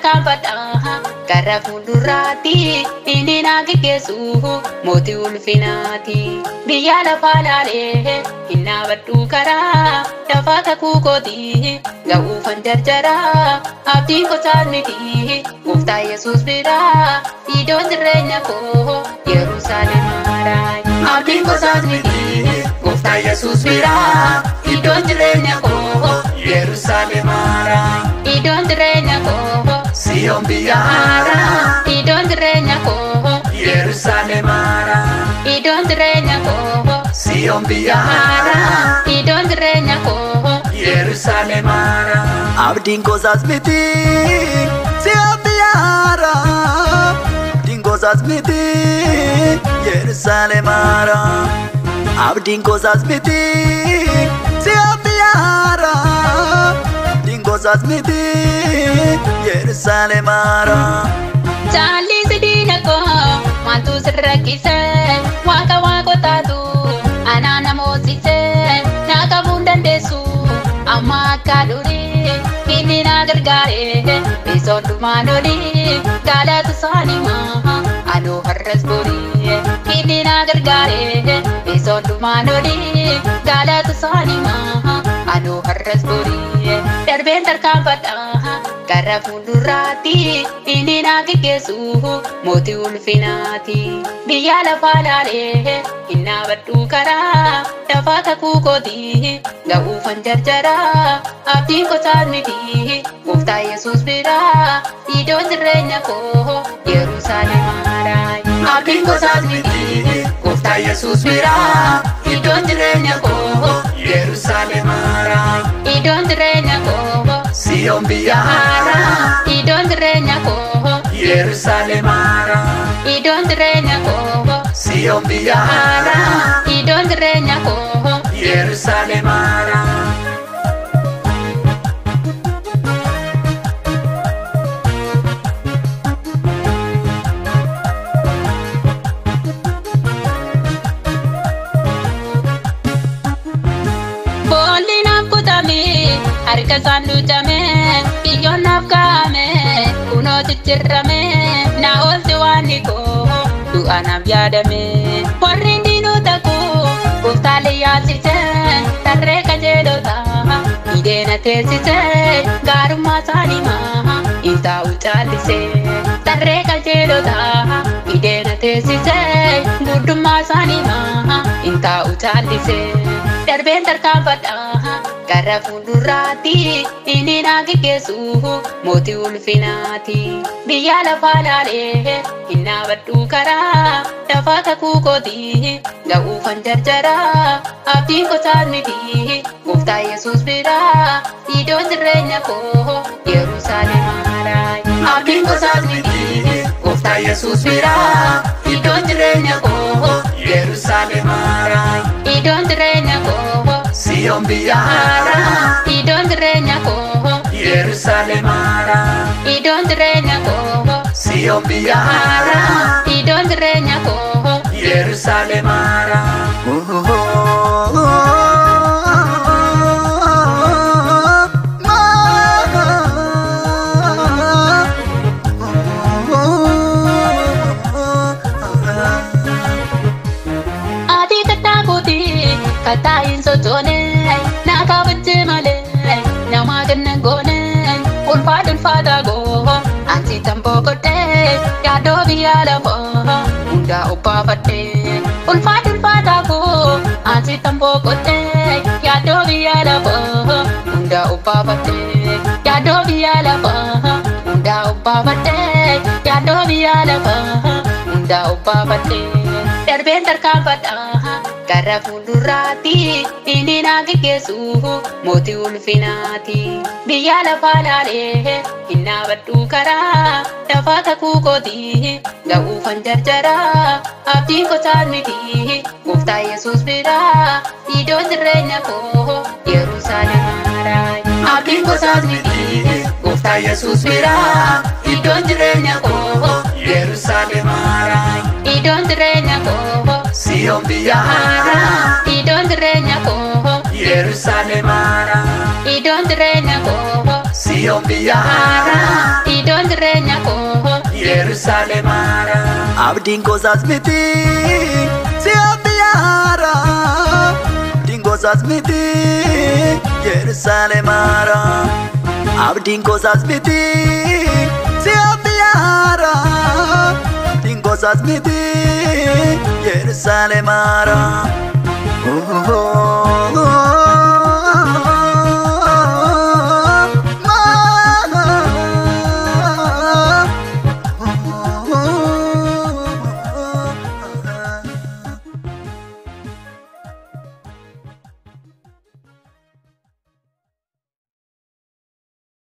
tarkaanfadha gara fuulduraatti inni na geggeessu mootii ulfinaati. Biyya lafaa laalee hin dhaabadhu karaa lafaa kakuu kooti ga'uufan jarjara abdiin kosaas miti gooftaa Yesuus biraa iddoon jireenya koo Yerusaalem haaraa. Abdiin kosaas miti gooftaa Yesuus biraa iddoon jireenya koo Yerusaalem haaraa. Iddoon jireenya koo Siyoon biyya haaraa. Iddoon jireenya koo Yerusaalem haaraa. Iddoon jireenya koo Siyoon biyya haaraa. Iddoon jireenya koo Yerusaalem haaraa. Abdiin kosaas miti Siyoon biyya haaraa. Abdiin kosaas miti Yerusaalem haaraa. Abdiin kosaas miti Siyoon biyya haaraa. Abdiin kosaas miti Yerusaalem haaraa. Jaalisi diina koo maaltu sirrakkise waaqa waaqotaatu anaa namoosise na qabuu hin dandeessu amma akka durii inni na gargaare bisooddumaan olii galata isaaniimaa anoo har'as borii inni na gargaare bisooddumaan olii galata isaaniimaa anoo har'as borii darbeen tarkaanfadha gara fuulduraatti inni na geggeessu mootii ulfinaati. Biyya lafaa laalee hin dhaabadhu karaa lafaa kakuu kooti ga'uufan jarjara abdiin kosaas miti gooftaa Yesuus biraa iddoon jireenya koo Yerusaalem haaraa. Abdiin kosaas miti gooftaa Yesuus biraa iddoon jireenya koo Yerusaalem haaraa. Iddoon jireenya koo Siyoon biyya haaraa. Iddoon jireenya koo Yerusaalem haaraa. Iddoon jireenya koo Siyoon biyya haaraa. Iddoon jireenya koo Yerusaalem haaraa. Boolli naaf kutame harka isaan duutame biyyoon naaf kaa'ame kunoo jijjiirame na oolchi waan koo du'a naaf yaadame. Warri diinota koo gooftaalee yaasise tarree qajeelota ideena teessise gaarummaa isaaniimaa hin taa'u caalise. Tarree qajeelota ideena teessise guddummaa isaaniimaa hin taa'u caalise. Darbeen tarkaanfadha gara fuulduraatti inni na geggeessu mootii ulfinaati. Biyya lafaa laalee hin dhaabadhu karaa lafaa kakuu kooti ga'uufan jarjara abdiin kosaas miti gooftaa Yesuus biraa iddoon jireenya koo Yerusaalem haaraa. Abdiin kosaas miti gooftaa Yesuus biraa iddoon jireenya koo Yerusaalem haaraa. Iddoon jireenya koo Siyoon biyya haaraa. Iddoon jireenya koo Yerusaalem haaraa. Iddoon jireenya koo Siyoon biyya haaraa. Iddoon jireenya koo Yerusaalem haaraa. Ati kattaakuuti kattaayin sochoone na kabajje malee nama ganna goone ulfaataa goo ati tamboo godhee yaadoo biyya lafaa hundaa ubbaafadhee. Ulfaataa goo ati tamboo godhee yaadoo biyya lafaa hundaa ubbaafadhee. Yaadoo biyya lafaa hundaa ubbaafadhee. Yaadoo biyya lafaa hundaa ubbaafadhee. Darbeen tarkaanfadha gara fuulduraatti inni na geggeessu mootii ulfinaati. Biyya lafaa laalee hin dhaabadhu karaa lafaa kakuu kooti ga'uufan jarjara abdiin kosaas miti gooftaa Yesuus biraa iddoon jireenya koo Yerusaalem haaraa. Abdiin kosaas miti gooftaa Yesuus biraa iddoon jireenya koo Yerusaalem haaraa. Iddoon jireenya koo Siyoon biyya haaraa. Iddoon jireenya koo Yerusaalem haaraa. Iddoon jireenya koo Sion biyya haaraa iddoon jireenya koo Yerusaalem haaraa Abdiin kosaas miti Sion biyya haaraa Abdiin kosaas miti Yerusaalem haaraa Abdiin kosaas miti Sion biyya haaraa Abdiin kosaas miti Yerusaalem haaraa